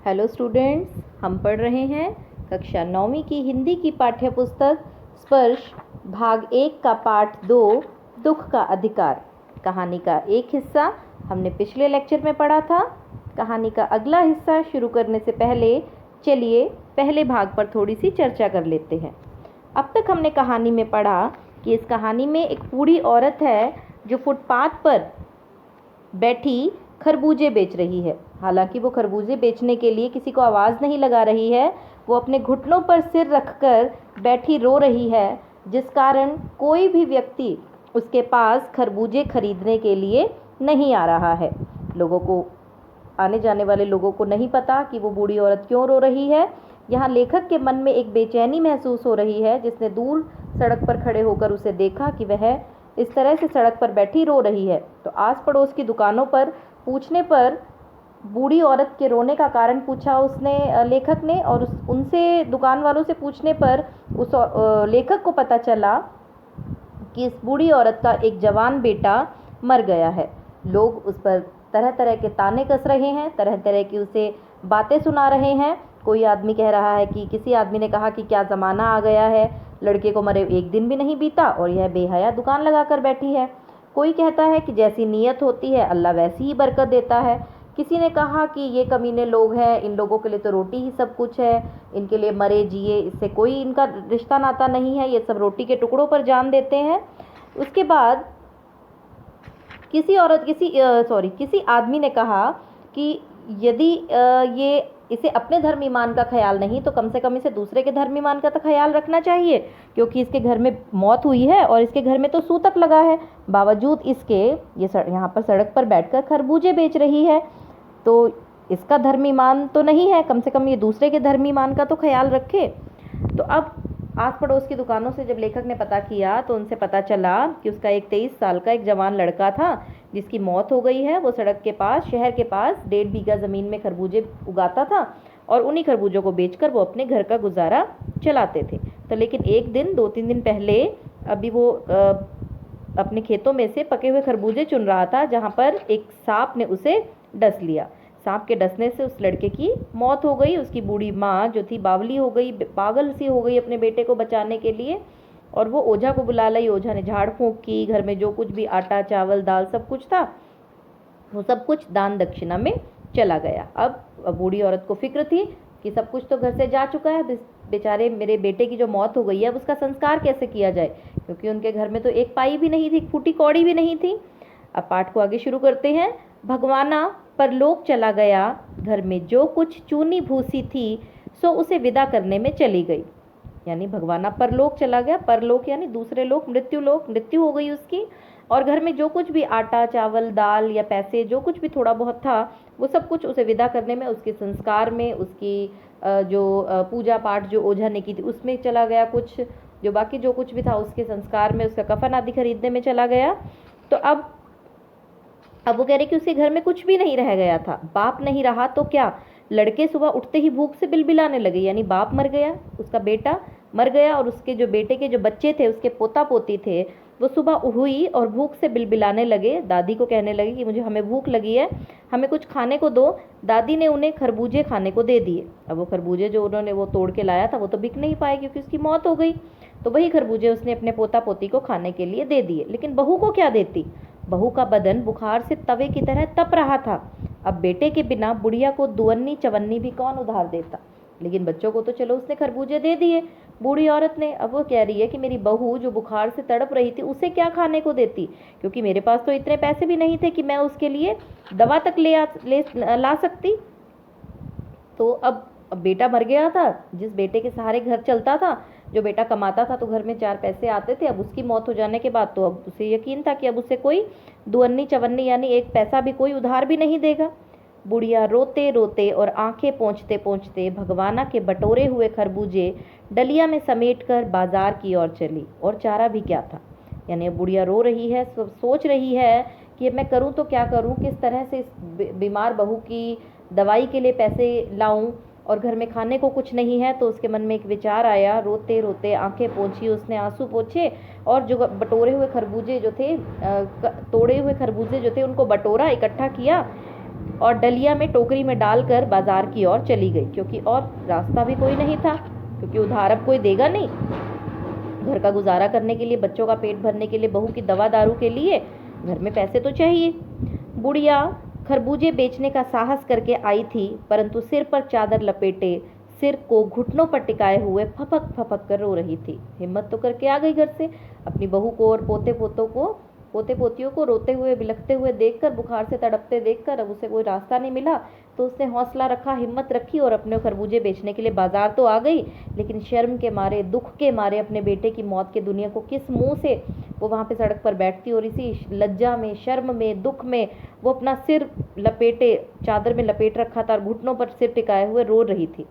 Hello students, हम पढ़ रहे हैं कक्षा 9वीं की हिंदी की पाठ्य पुस्तक स्पर्श भाग 1 का पाठ 2 दुख का अधिकार। कहानी का एक हिस्सा हमने पिछले लेक्चर में पढ़ा था। कहानी का अगला हिस्सा शुरू करने से पहले चलिए पहले भाग पर थोड़ी सी चर्चा कर लेते हैं। अब तक हमने कहानी में पढ़ा कि इस कहानी में एक बूढ़ी औरत है जो फुटपाथ पर बैठी खरबूजे बेच रही है। हालांकि वो खरबूजे बेचने के लिए किसी को आवाज़ नहीं लगा रही है, वो अपने घुटनों पर सिर रखकर बैठी रो रही है, जिस कारण कोई भी व्यक्ति उसके पास खरबूजे खरीदने के लिए नहीं आ रहा है। लोगों को, आने जाने वाले लोगों को नहीं पता कि वो बूढ़ी औरत क्यों रो रही है। यहाँ लेखक के मन में एक बेचैनी महसूस हो रही है, जिसने दूर सड़क पर खड़े होकर उसे देखा कि वह इस तरह से सड़क पर बैठी रो रही है। तो आस पड़ोस की दुकानों पर पूछने पर बूढ़ी औरत के रोने का कारण पूछा उसने, लेखक ने, और उनसे दुकान वालों से पूछने पर उस लेखक को पता चला कि इस बूढ़ी औरत का एक जवान बेटा मर गया है। लोग उस पर तरह तरह के ताने कस रहे हैं, तरह तरह की उसे बातें सुना रहे हैं। कोई आदमी कह रहा है कि किसी आदमी ने कहा कि क्या ज़माना आ गया है, लड़के को मरे एक दिन भी नहीं बीता और यह बेहया दुकान लगा कर बैठी है। कोई कहता है कि जैसी नीयत होती है अल्लाह वैसी ही बरकत देता है। किसी ने कहा कि ये कमीने लोग हैं, इन लोगों के लिए तो रोटी ही सब कुछ है, इनके लिए मरे जिए इससे कोई इनका रिश्ता नाता नहीं है, ये सब रोटी के टुकड़ों पर जान देते हैं। उसके बाद किसी आदमी ने कहा कि यदि ये इसे अपने धर्म ईमान का ख्याल नहीं तो कम से कम इसे दूसरे के धर्म ईमान का तो ख्याल रखना चाहिए, क्योंकि इसके घर में मौत हुई है और इसके घर में तो सूतक लगा है, बावजूद इसके ये यहाँ पर सड़क पर बैठकर खरबूजे बेच रही है। तो इसका धर्म ईमान तो नहीं है, कम से कम ये दूसरे के धर्म ईमान का तो ख्याल रखे। तो अब आस पड़ोस की दुकानों से जब लेखक ने पता किया तो उनसे पता चला कि उसका एक 23 साल का एक जवान लड़का था जिसकी मौत हो गई है। वो सड़क के पास, शहर के पास 1.5 बीघा ज़मीन में खरबूजे उगाता था और उन्हीं खरबूजों को बेचकर वो अपने घर का गुजारा चलाते थे। तो लेकिन एक दिन 2-3 दिन पहले अभी वो अपने खेतों में से पके हुए खरबूजे चुन रहा था, जहाँ पर एक सांप ने उसे डस लिया। सांप के डसने से उस लड़के की मौत हो गई। उसकी बूढ़ी माँ जो थी बावली हो गई, पागल सी हो गई अपने बेटे को बचाने के लिए, और वो ओझा को बुला लाई। ओझा ने झाड़ फूंक की, घर में जो कुछ भी आटा चावल दाल सब कुछ था वो सब कुछ दान दक्षिणा में चला गया। अब बूढ़ी औरत को फिक्र थी कि सब कुछ तो घर से जा चुका है, बेचारे मेरे बेटे की जो मौत हो गई है अब उसका संस्कार कैसे किया जाए, क्योंकि उनके घर में तो एक पाई भी नहीं थी, फूटी कौड़ी भी नहीं थी। अब पाठ को आगे शुरू करते हैं। भगवाना परलोक चला गया, घर में जो कुछ चूनी भूसी थी सो उसे विदा करने में चली गई। यानी भगवाना परलोक चला गया, परलोक यानी दूसरे लोक, मृत्यु हो गई उसकी, और घर में जो कुछ भी आटा चावल दाल या पैसे जो कुछ भी थोड़ा बहुत था वो सब कुछ उसे विदा करने में, उसके संस्कार में, उसकी जो पूजा पाठ जो ओझा ने की थी उसमें चला गया, कुछ जो बाकी जो कुछ भी था उसके संस्कार में, उसका कफन आदि खरीदने में चला गया। तो अब वो कह रहे कि उसके घर में कुछ भी नहीं रह गया था। बाप नहीं रहा तो क्या, लड़के सुबह उठते ही भूख से बिलबिलाने लगे, यानी बाप मर गया, उसका बेटा मर गया, और उसके जो बेटे के जो बच्चे थे, उसके पोता पोती थे, वो सुबह हुई और भूख से बिलबिलाने लगे। दादी को कहने लगे कि हमें भूख लगी है, हमें कुछ खाने को दो। दादी ने उन्हें खरबूजे खाने को दे दिए। अब वो खरबूजे जो उन्होंने वो तोड़ के लाया था वो तो बिक नहीं पाए क्योंकि उसकी मौत हो गई, तो वही खरबूजे उसने अपने पोता पोती को खाने के लिए दे दिए। लेकिन बहू को क्या देती, बहू का बदन बुखार से तवे की तरह तप रहा था। अब बेटे के बिना बुढ़िया को दुअन्नी चवन्नी भी कौन उधार देता, लेकिन बच्चों को तो चलो उसने खरबूजे दे दिए बूढ़ी औरत ने। अब वो कह रही है कि मेरी बहू जो बुखार से तड़प रही थी उसे क्या खाने को देती, क्योंकि मेरे पास तो इतने पैसे भी नहीं थे कि मैं उसके लिए दवा तक ला सकती। तो अब बेटा मर गया था, जिस बेटे के सहारे घर चलता था, जो बेटा कमाता था तो घर में 4 पैसे आते थे, अब उसकी मौत हो जाने के बाद तो अब उसे यकीन था कि अब उसे कोई दुअन्नी चवन्नी यानी एक पैसा भी कोई उधार भी नहीं देगा। बुढ़िया रोते रोते और आंखें पोंछते पोंछते भगवाना के बटोरे हुए खरबूजे डलिया में समेट कर बाजार की ओर चली, और चारा भी क्या था। यानी बुढ़िया रो रही है, सोच रही है कि मैं करूं तो क्या करूं, किस तरह से इस बीमार बहू की दवाई के लिए पैसे लाऊं, और घर में खाने को कुछ नहीं है। तो उसके मन में एक विचार आया, रोते रोते आंखें पोंछी उसने, आंसू पोंछे, और जो बटोरे हुए खरबूजे जो थे, तोड़े हुए खरबूजे जो थे उनको बटोरा, इकट्ठा किया, और डलिया में टोकरी में डालकर बाजार की ओर चली गई, क्योंकि और रास्ता भी कोई नहीं था, क्योंकि उधार अब कोई देगा नहीं। घर का गुजारा करने के लिए, बच्चों का पेट भरने के लिए, बहू की दवा दारू के लिए घर में पैसे तो चाहिए। बुढ़िया खरबूजे बेचने का साहस करके आई थी, परंतु सिर पर चादर लपेटे, सिर को घुटनों पर टिकाए हुए फपक फपक कर रो रही थी। हिम्मत तो करके आ गई घर से। अपनी बहू को और पोते पोतियों को रोते हुए बिलखते हुए देखकर, बुखार से तड़पते देखकर, अब उसे कोई रास्ता नहीं मिला तो उसने हौसला रखा, हिम्मत रखी और अपने खरबूजे बेचने के लिए बाजार तो आ गई। लेकिन शर्म के मारे, दुख के मारे, अपने बेटे की मौत की दुनिया को किस मुंह से वो वहाँ पे सड़क पर बैठती, और इसी लज्जा में, शर्म में, दुख में वो अपना सिर लपेटे, चादर में लपेट रखा था और घुटनों पर सिर टिकाए हुए रो रही थी।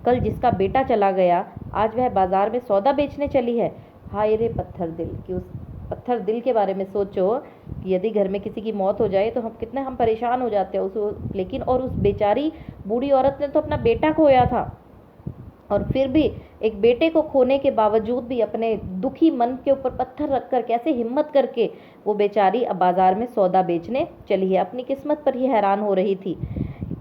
कल जिसका बेटा चला गया, आज वह बाजार में सौदा बेचने चली है। हाय रे पत्थर दिल, कि उस पत्थर दिल के बारे में सोचो कि यदि घर में किसी की मौत हो जाए तो हम परेशान हो जाते हैं उस लेकिन और उस बेचारी बूढ़ी औरत ने तो अपना बेटा खोया था, और फिर भी एक बेटे को खोने के बावजूद भी अपने दुखी मन के ऊपर पत्थर रखकर, कैसे हिम्मत करके वो बेचारी अब बाजार में सौदा बेचने चली है। अपनी किस्मत पर ही हैरान हो रही थी।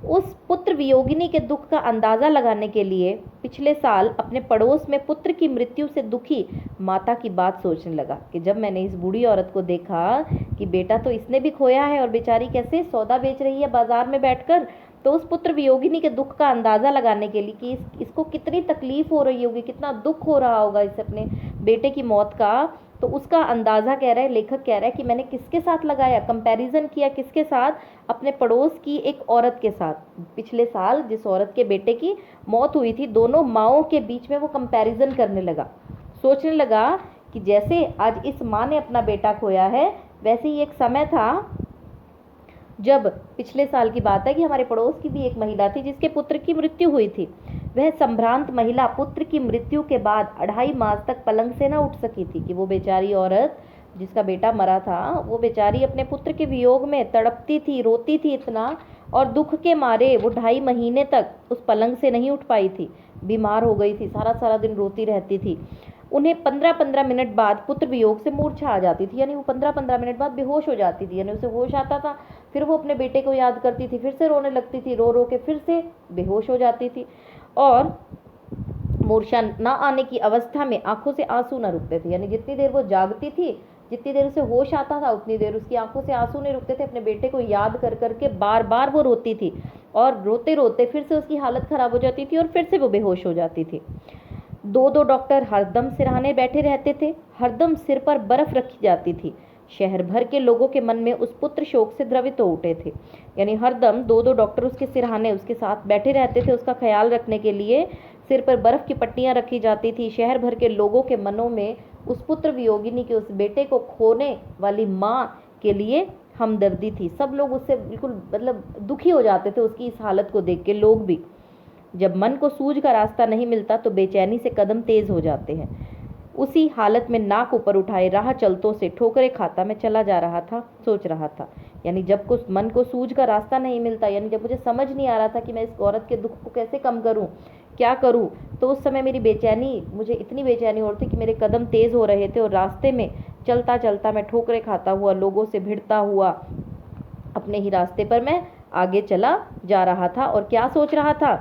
उस पुत्र वियोगिनी के दुख का अंदाज़ा लगाने के लिए पिछले साल अपने पड़ोस में पुत्र की मृत्यु से दुखी माता की बात सोचने लगा कि जब मैंने इस बूढ़ी औरत को देखा कि बेटा तो इसने भी खोया है और बेचारी कैसे सौदा बेच रही है बाजार में बैठकर, तो उस पुत्र वियोगिनी के दुख का अंदाज़ा लगाने के लिए कि इसको कितनी तकलीफ हो रही होगी, कितना दुख हो रहा होगा इसे अपने बेटे की मौत का, तो उसका अंदाज़ा कह रहा है, लेखक कह रहा है कि मैंने किसके साथ लगाया, कंपैरिजन किया किसके साथ, अपने पड़ोस की एक औरत के साथ। पिछले साल जिस औरत के बेटे की मौत हुई थी, दोनों माँओं के बीच में वो कंपैरिजन करने लगा। सोचने लगा कि जैसे आज इस माँ ने अपना बेटा खोया है, वैसे ही एक समय था जब, पिछले साल की बात है, कि हमारे पड़ोस की भी एक महिला थी जिसके पुत्र की मृत्यु हुई थी। वह संभ्रांत महिला पुत्र की मृत्यु के बाद 2.5 मास तक पलंग से न उठ सकी थी, कि वो बेचारी औरत जिसका बेटा मरा था, वो बेचारी अपने पुत्र के वियोग में तड़पती थी, रोती थी इतना, और दुख के मारे वो 2.5 महीने तक उस पलंग से नहीं उठ पाई थी, बीमार हो गई थी, सारा सारा दिन रोती रहती थी। उन्हें 15-15 मिनट बाद पुत्र वियोग से मूर्छा आ जाती थी, यानी वो 15-15 मिनट बाद बेहोश हो जाती थी, यानी उसे होश आता था, फिर वो अपने बेटे को याद करती थी, फिर से रोने लगती थी, रो रो के फिर से बेहोश हो जाती थी, और मूर्छा न आने की अवस्था में आंखों से आंसू न रुकते थे, यानी जितनी देर वो जागती थी, जितनी देर उसे होश आता था, उतनी देर उसकी आंखों से आंसू नहीं रुकते थे। अपने बेटे को याद कर करके बार बार वो रोती थी, और रोते रोते फिर से उसकी हालत खराब हो जाती थी और फिर से वो बेहोश हो जाती थी। 2-2 डॉक्टर हरदम सिरहाने बैठे रहते थे, हरदम सिर पर बर्फ रखी जाती थी। शहर भर के लोगों के मन में उस पुत्र शोक से द्रवित हो उठे थे, यानी हरदम 2-2 डॉक्टर उसके सिरहाने, उसके साथ बैठे रहते थे, उसका ख्याल रखने के लिए सिर पर बर्फ की पट्टियां रखी जाती थी। शहर भर के लोगों के मनों में उस पुत्र वियोगिनी के, उस बेटे को खोने वाली माँ के लिए हमदर्दी थी। सब लोग उससे बिल्कुल दुखी हो जाते थे उसकी इस हालत को देख के। लोग भी, जब मन को सूझ का रास्ता नहीं मिलता तो बेचैनी से कदम तेज हो जाते हैं। उसी हालत में नाक ऊपर उठाए राह चलतों से ठोकरे खाता मैं चला जा रहा था, सोच रहा था, यानी जब कुछ मन को सूझ का रास्ता नहीं मिलता, यानी जब मुझे समझ नहीं आ रहा था कि मैं इस औरत के दुख को कैसे कम करूं, क्या करूं, तो उस समय मेरी बेचैनी, मुझे इतनी बेचैनी हो रही थी कि मेरे कदम तेज हो रहे थे, और रास्ते में चलता चलता मैं ठोकरे खाता हुआ, लोगों से भिड़ता हुआ अपने ही रास्ते पर मैं आगे चला जा रहा था। और क्या सोच रहा था,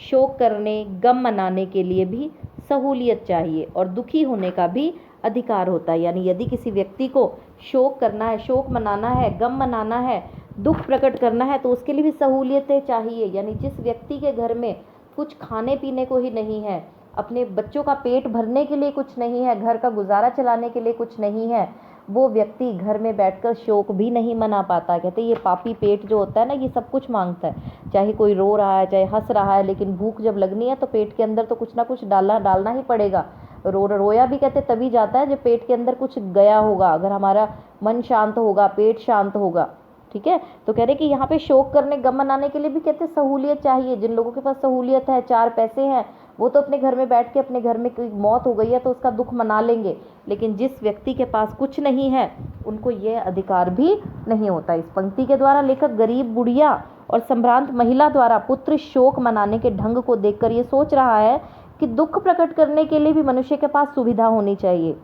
शोक करने, गम मनाने के लिए भी सहूलियत चाहिए, और दुखी होने का भी अधिकार होता है। यानी यदि किसी व्यक्ति को शोक करना है, शोक मनाना है, गम मनाना है, दुख प्रकट करना है, तो उसके लिए भी सहूलियतें चाहिए। यानी जिस व्यक्ति के घर में कुछ खाने पीने को ही नहीं है, अपने बच्चों का पेट भरने के लिए कुछ नहीं है, घर का गुजारा चलाने के लिए कुछ नहीं है, वो व्यक्ति घर में बैठकर शोक भी नहीं मना पाता। कहते ये पापी पेट जो होता है ना, ये सब कुछ मांगता है, चाहे कोई रो रहा है, चाहे हंस रहा है, लेकिन भूख जब लगनी है तो पेट के अंदर तो कुछ ना कुछ डालना ही पड़ेगा। रोया भी कहते तभी जाता है जब पेट के अंदर कुछ गया होगा, अगर हमारा मन शांत होगा, पेट शांत होगा। ठीक है, तो कह रहे कि यहाँ पे शोक करने, गम मनाने के लिए भी कहते सहूलियत चाहिए। जिन लोगों के पास सहूलियत है, 4 पैसे हैं, वो तो अपने घर में बैठ के, अपने घर में कोई मौत हो गई है तो उसका दुख मना लेंगे, लेकिन जिस व्यक्ति के पास कुछ नहीं है, उनको यह अधिकार भी नहीं होता। इस पंक्ति के द्वारा लेखक गरीब बुढ़िया और संभ्रांत महिला द्वारा पुत्र शोक मनाने के ढंग को देखकर ये सोच रहा है कि दुख प्रकट करने के लिए भी मनुष्य के पास सुविधा होनी चाहिए।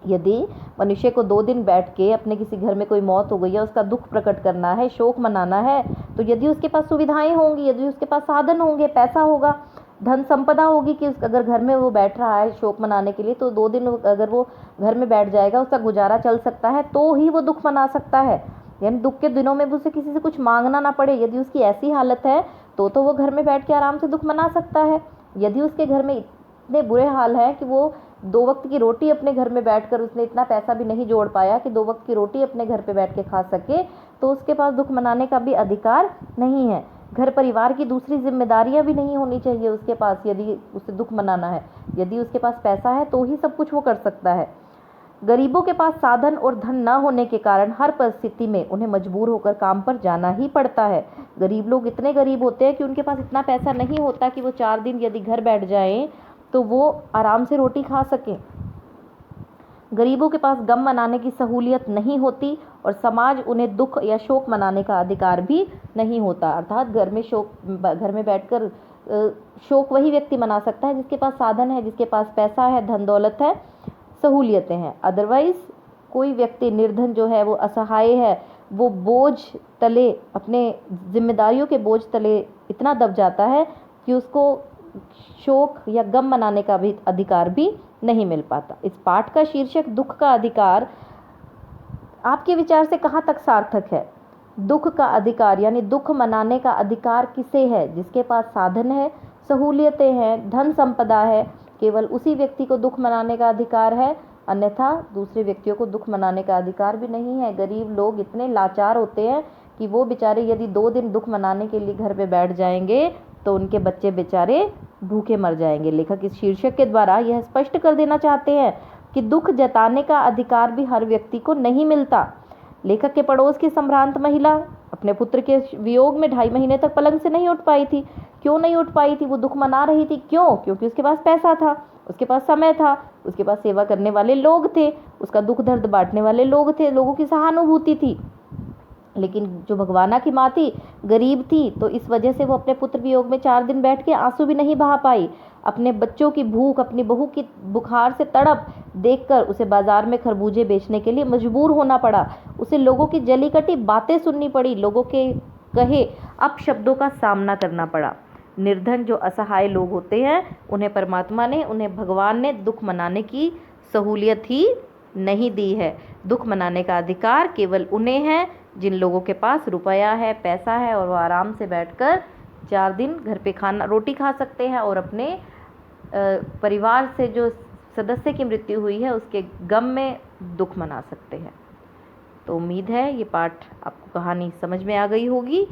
यदि मनुष्य को 2 दिन बैठ के अपने किसी घर में कोई मौत हो गई है, उसका दुख प्रकट करना है, शोक मनाना है, तो यदि उसके पास सुविधाएं होंगी, यदि उसके पास साधन होंगे, पैसा होगा, धन संपदा होगी कि अगर घर में वो बैठ रहा है शोक मनाने के लिए, तो 2 दिन अगर वो घर में बैठ जाएगा, उसका गुजारा चल सकता है, तो ही वो दुख मना सकता है। यानी दुख के दिनों में उसे किसी से कुछ मांगना ना पड़े। यदि उसकी ऐसी हालत है तो वो घर में बैठ के आराम से दुख मना सकता है। यदि उसके घर में इतने बुरे हाल है कि वो 2 वक्त की रोटी अपने घर में बैठकर, उसने इतना पैसा भी नहीं जोड़ पाया कि 2 वक्त की रोटी अपने घर पे बैठ के खा सके, तो उसके पास दुख मनाने का भी अधिकार नहीं है। घर परिवार की दूसरी जिम्मेदारियां भी नहीं होनी चाहिए उसके पास, यदि उसे दुख मनाना है। यदि उसके पास पैसा है तो ही सब कुछ वो कर सकता है। गरीबों के पास साधन और धन न होने के कारण हर परिस्थिति में उन्हें मजबूर होकर काम पर जाना ही पड़ता है। गरीब लोग इतने गरीब होते हैं कि उनके पास इतना पैसा नहीं होता कि वो 4 दिन यदि घर बैठ जाएं तो वो आराम से रोटी खा सकें। गरीबों के पास गम मनाने की सहूलियत नहीं होती और समाज उन्हें दुख या शोक मनाने का अधिकार भी नहीं होता। अर्थात घर में बैठकर शोक वही व्यक्ति मना सकता है जिसके पास साधन है, जिसके पास पैसा है, धन दौलत है, सहूलियतें हैं। अदरवाइज कोई व्यक्ति निर्धन जो है, वो असहाय है, वो बोझ तले, अपने जिम्मेदारियों के बोझ तले इतना दब जाता है कि उसको शोक या गम मनाने का भी अधिकार भी नहीं मिल पाता। इस पाठ का शीर्षक दुख का अधिकार आपके विचार से कहाँ तक सार्थक है? दुख का अधिकार यानी दुख मनाने का अधिकार किसे है? जिसके पास साधन है, सहूलियतें हैं, धन संपदा है, केवल उसी व्यक्ति को दुख मनाने का अधिकार है, अन्यथा दूसरे व्यक्तियों को दुख मनाने का अधिकार भी नहीं है। गरीब लोग इतने लाचार होते हैं कि वो बेचारे यदि 2 दिन दुख मनाने के लिए घर पे बैठ जाएंगे तो उनके बच्चे बेचारे भूखे मर जाएंगे। लेखक इस शीर्षक के द्वारा यह स्पष्ट कर देना चाहते हैं कि दुख जताने का अधिकार भी हर व्यक्ति को नहीं मिलता। लेखक के पड़ोस की संभ्रांत महिला अपने पुत्र के वियोग में 2.5 महीने तक पलंग से नहीं उठ पाई थी। क्यों नहीं उठ पाई थी? वो दुख मना रही थी। क्यों? क्योंकि उसके पास पैसा था, उसके पास समय था, उसके पास सेवा करने वाले लोग थे, उसका दुख दर्द बांटने वाले लोग थे, लोगों की सहानुभूति थी। लेकिन जो भगवाना की माँ थी, गरीब थी, तो इस वजह से वो अपने पुत्र वियोग में 4 दिन बैठ के आंसू भी नहीं बहा पाई। अपने बच्चों की भूख, अपनी बहू की बुखार से तड़प देखकर उसे बाजार में खरबूजे बेचने के लिए मजबूर होना पड़ा। उसे लोगों की जली कटी बातें सुननी पड़ी, लोगों के कहे अपशब्दों का सामना करना पड़ा। निर्धन जो असहाय लोग होते हैं, उन्हें परमात्मा ने, उन्हें भगवान ने दुख मनाने की सहूलियत ही नहीं दी है। दुख मनाने का अधिकार केवल उन्हें है जिन लोगों के पास रुपया है, पैसा है और वो आराम से बैठकर 4 दिन घर पे रोटी खा सकते हैं और अपने परिवार से जो सदस्य की मृत्यु हुई है उसके गम में दुख मना सकते हैं। तो उम्मीद है ये पाठ आपको, कहानी समझ में आ गई होगी।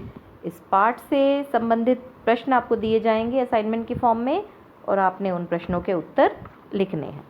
इस पाठ से संबंधित प्रश्न आपको दिए जाएंगे असाइनमेंट के फॉर्म में और आपने उन प्रश्नों के उत्तर लिखने हैं।